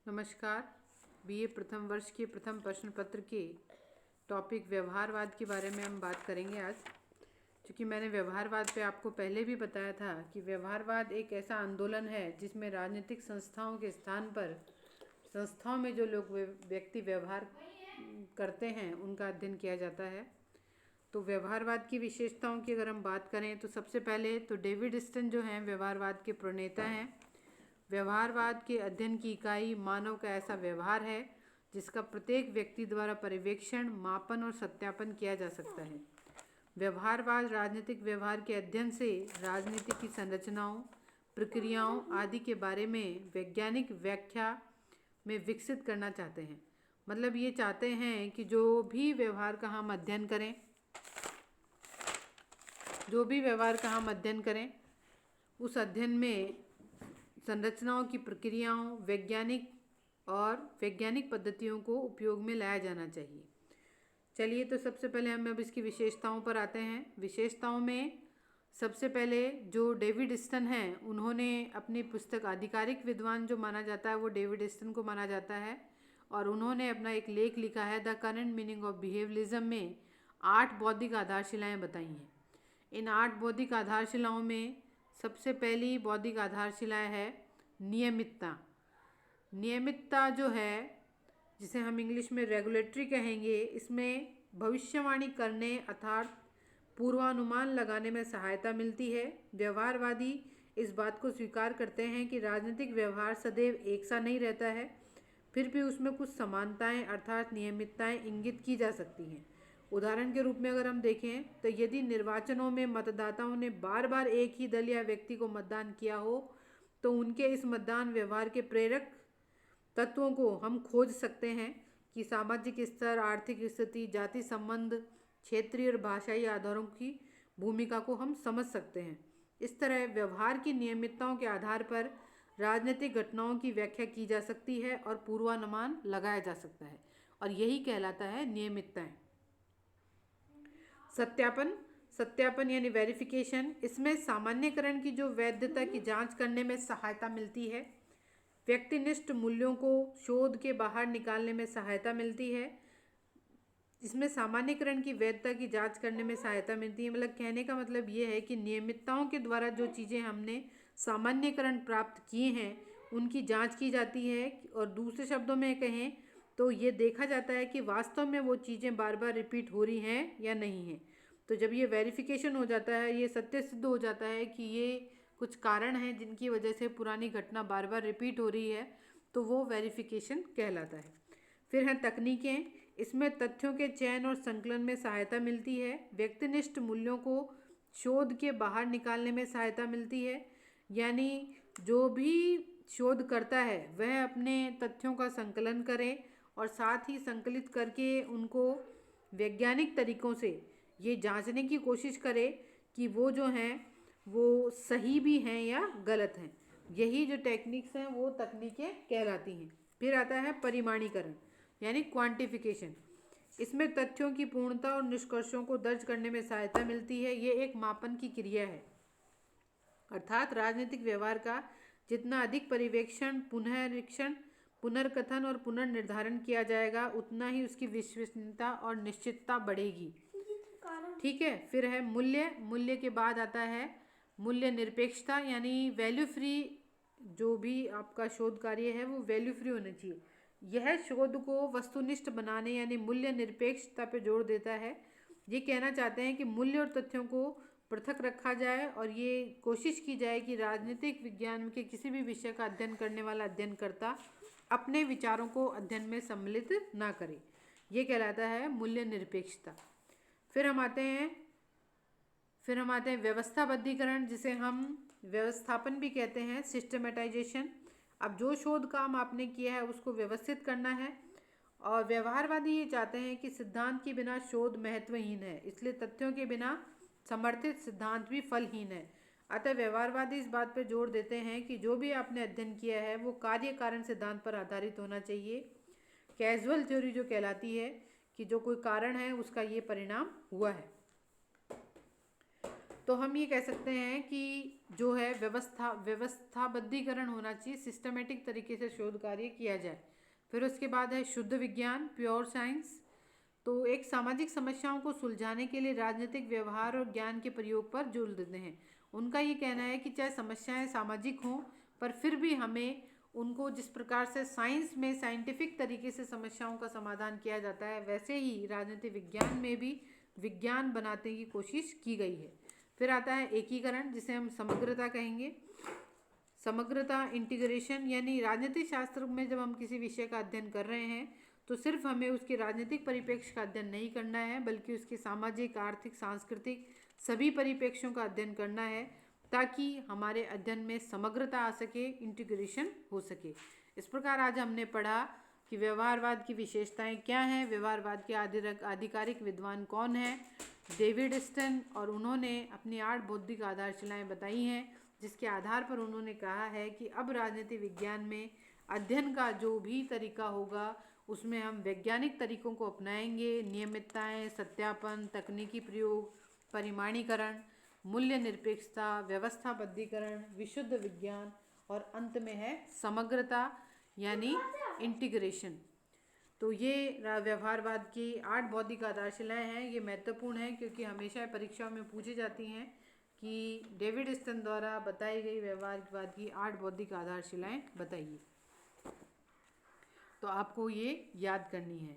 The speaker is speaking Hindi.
नमस्कार। बीए प्रथम वर्ष के प्रथम प्रश्न पत्र के टॉपिक व्यवहारवाद के बारे में हम बात करेंगे आज। क्योंकि मैंने व्यवहारवाद पे आपको पहले भी बताया था कि व्यवहारवाद एक ऐसा आंदोलन है जिसमें राजनीतिक संस्थाओं के स्थान पर संस्थाओं में जो लोग व्यक्ति व्यवहार करते हैं उनका अध्ययन किया जाता है। तो व्यवहारवाद की विशेषताओं की अगर हम बात करें तो सबसे पहले तो डेविड स्टन जो हैं व्यवहारवाद के प्रणेता हैं। व्यवहारवाद के अध्ययन की इकाई मानव का ऐसा व्यवहार है जिसका प्रत्येक व्यक्ति द्वारा पर्यवेक्षण, मापन और सत्यापन किया जा सकता है। व्यवहारवाद राजनीतिक व्यवहार के अध्ययन से राजनीति की संरचनाओं, प्रक्रियाओं आदि के बारे में वैज्ञानिक व्याख्या में विकसित करना चाहते हैं। मतलब ये चाहते हैं कि जो भी व्यवहार का हम अध्ययन करें उस अध्ययन में संरचनाओं की प्रक्रियाओं, वैज्ञानिक पद्धतियों को उपयोग में लाया जाना चाहिए। चलिए, तो सबसे पहले हम अब इसकी विशेषताओं पर आते हैं। विशेषताओं में सबसे पहले जो डेविड स्टन हैं उन्होंने अपनी पुस्तक आधिकारिक विद्वान जो माना जाता है वो डेविड स्टन को माना जाता है, और उन्होंने अपना एक लेख लिखा है the current meaning of behaviourism में 8 बौद्धिक आधारशिलाएं बताई हैं। इन 8 बौद्धिक आधारशिलाओं में सबसे पहली बौद्धिक आधारशिला है नियमितता। नियमितता जो है, जिसे हम इंग्लिश में रेगुलेटरी कहेंगे, इसमें भविष्यवाणी करने अर्थात पूर्वानुमान लगाने में सहायता मिलती है। व्यवहारवादी इस बात को स्वीकार करते हैं कि राजनीतिक व्यवहार सदैव एक सा नहीं रहता है, फिर भी उसमें कुछ समानताएं अर्थात नियमितताएं इंगित की जा सकती हैं। उदाहरण के रूप में अगर हम देखें तो यदि निर्वाचनों में मतदाताओं ने बार बार एक ही दल या व्यक्ति को मतदान किया हो तो उनके इस मतदान व्यवहार के प्रेरक तत्वों को हम खोज सकते हैं कि सामाजिक स्तर, आर्थिक स्थिति, जाति संबंध, क्षेत्रीय और भाषाई आधारों की भूमिका को हम समझ सकते हैं। इस तरह व्यवहार की नियमितताओं के आधार पर राजनीतिक घटनाओं की व्याख्या की जा सकती है और पूर्वानुमान लगाया जा सकता है, और यही कहलाता है नियमितताएं। सत्यापन यानी वेरिफिकेशन, इसमें सामान्यकरण की जो वैधता की जांच करने में सहायता मिलती है। व्यक्तिनिष्ठ मूल्यों को शोध के बाहर निकालने में सहायता मिलती है। इसमें सामान्यकरण की वैधता की जांच करने में सहायता मिलती है। मतलब कहने का मतलब ये है कि नियमितताओं के द्वारा जो चीज़ें हमने सामान्यकरण प्राप्त किए हैं उनकी जांच की जाती है, और दूसरे शब्दों में कहें तो ये देखा जाता है कि वास्तव में वो चीज़ें बार बार रिपीट हो रही हैं या नहीं हैं। तो जब ये वेरिफिकेशन हो जाता है, ये सत्य सिद्ध हो जाता है कि ये कुछ कारण हैं जिनकी वजह से पुरानी घटना बार बार रिपीट हो रही है, तो वो वेरिफिकेशन कहलाता है। फिर हैं तकनीकें, इसमें तथ्यों के चयन और संकलन में सहायता मिलती है। व्यक्तिनिष्ठ मूल्यों को शोध के बाहर निकालने में सहायता मिलती है, यानी जो भी शोध करता है वह अपने तथ्यों का संकलन करे और साथ ही संकलित करके उनको वैज्ञानिक तरीकों से ये जांचने की कोशिश करे कि वो जो हैं वो सही भी हैं या गलत हैं। यही जो टेक्निक्स हैं वो तकनीकें कहलाती हैं। फिर आता है परिमाणीकरण यानी क्वांटिफिकेशन। इसमें तथ्यों की पूर्णता और निष्कर्षों को दर्ज करने में सहायता मिलती है। ये एक मापन की क्रिया है, अर्थात राजनीतिक व्यवहार का जितना अधिक पर्यवेक्षण, पुनरीक्षण, पुनर्कथन और पुनर्निर्धारण किया जाएगा उतना ही उसकी विश्वसनीयता और निश्चितता बढ़ेगी। ठीक है। फिर है मूल्य के बाद आता है मूल्य निरपेक्षता, यानी वैल्यू फ्री। जो भी आपका शोध कार्य है वो वैल्यू फ्री होना चाहिए। यह शोध को वस्तुनिष्ठ बनाने यानी मूल्य निरपेक्षता पर जोर देता है। ये कहना चाहते हैं कि मूल्य और तथ्यों को पृथक रखा जाए और ये कोशिश की जाए कि राजनीतिक विज्ञान के किसी भी विषय का अध्ययन करने वाला अध्ययनकर्ता अपने विचारों को अध्ययन में सम्मिलित ना करे। ये कहलाता है मूल्य निरपेक्षता। फिर हम आते हैं व्यवस्थाबद्धीकरण, जिसे हम व्यवस्थापन भी कहते हैं, सिस्टमेटाइजेशन। अब जो शोध काम आपने किया है उसको व्यवस्थित करना है, और व्यवहारवादी ये चाहते हैं कि सिद्धांत के बिना शोध महत्वहीन है, इसलिए तथ्यों के बिना समर्थित सिद्धांत भी फलहीन है। अतः व्यवहारवादी इस बात पर जोर देते हैं कि जो भी आपने अध्ययन किया है वो कार्य कारण सिद्धांत पर आधारित होना चाहिए। कैजुअल थ्योरी जो कहलाती है कि जो कोई कारण है उसका ये परिणाम हुआ है। तो हम ये कह सकते हैं कि जो है व्यवस्थाबद्धीकरण होना चाहिए, सिस्टमेटिक तरीके से शोध कार्य किया जाए। फिर उसके बाद है शुद्ध विज्ञान, प्योर साइंस। तो एक सामाजिक समस्याओं को सुलझाने के लिए राजनीतिक व्यवहार और ज्ञान के प्रयोग पर जोर देते हैं। उनका ये कहना है कि चाहे समस्याएं सामाजिक हों, पर फिर भी हमें उनको जिस प्रकार से साइंस में साइंटिफिक तरीके से समस्याओं का समाधान किया जाता है, वैसे ही राजनीतिक विज्ञान में भी विज्ञान बनाने की कोशिश की गई है। फिर आता है एकीकरण, जिसे हम समग्रता कहेंगे। समग्रता, इंटीग्रेशन, यानी राजनीतिक शास्त्र में जब हम किसी विषय का अध्ययन कर रहे हैं तो सिर्फ हमें उसके राजनीतिक परिप्रेक्ष्य का अध्ययन नहीं करना है, बल्कि उसके सामाजिक, आर्थिक, सांस्कृतिक सभी परिप्रेक्ष्यों का अध्ययन करना है, ताकि हमारे अध्ययन में समग्रता आ सके, इंटीग्रेशन हो सके। इस प्रकार आज हमने पढ़ा कि व्यवहारवाद की विशेषताएं क्या हैं, व्यवहारवाद के आधिकारिक विद्वान कौन हैं, डेविड स्टन, और उन्होंने अपनी 8 बौद्धिक आधारशिलाएं बताई हैं, जिसके आधार पर उन्होंने कहा है कि अब राजनीति विज्ञान में अध्ययन का जो भी तरीका होगा उसमें हम वैज्ञानिक तरीकों को अपनाएंगे। नियमितताएं, सत्यापन, तकनीकी प्रयोग, परिमाणीकरण, मूल्य निरपेक्षता, व्यवस्थाबद्धीकरण, विशुद्ध विज्ञान, और अंत में है समग्रता यानी इंटीग्रेशन। तो ये व्यवहारवाद की 8 बौद्धिक आधारशिलाएं हैं। ये महत्वपूर्ण है क्योंकि हमेशा परीक्षा में पूछी जाती हैं कि डेविड स्टन द्वारा बताई गई व्यवहारवाद की 8 बौद्धिक आधारशिलाएं बताइए। तो आपको ये याद करनी है।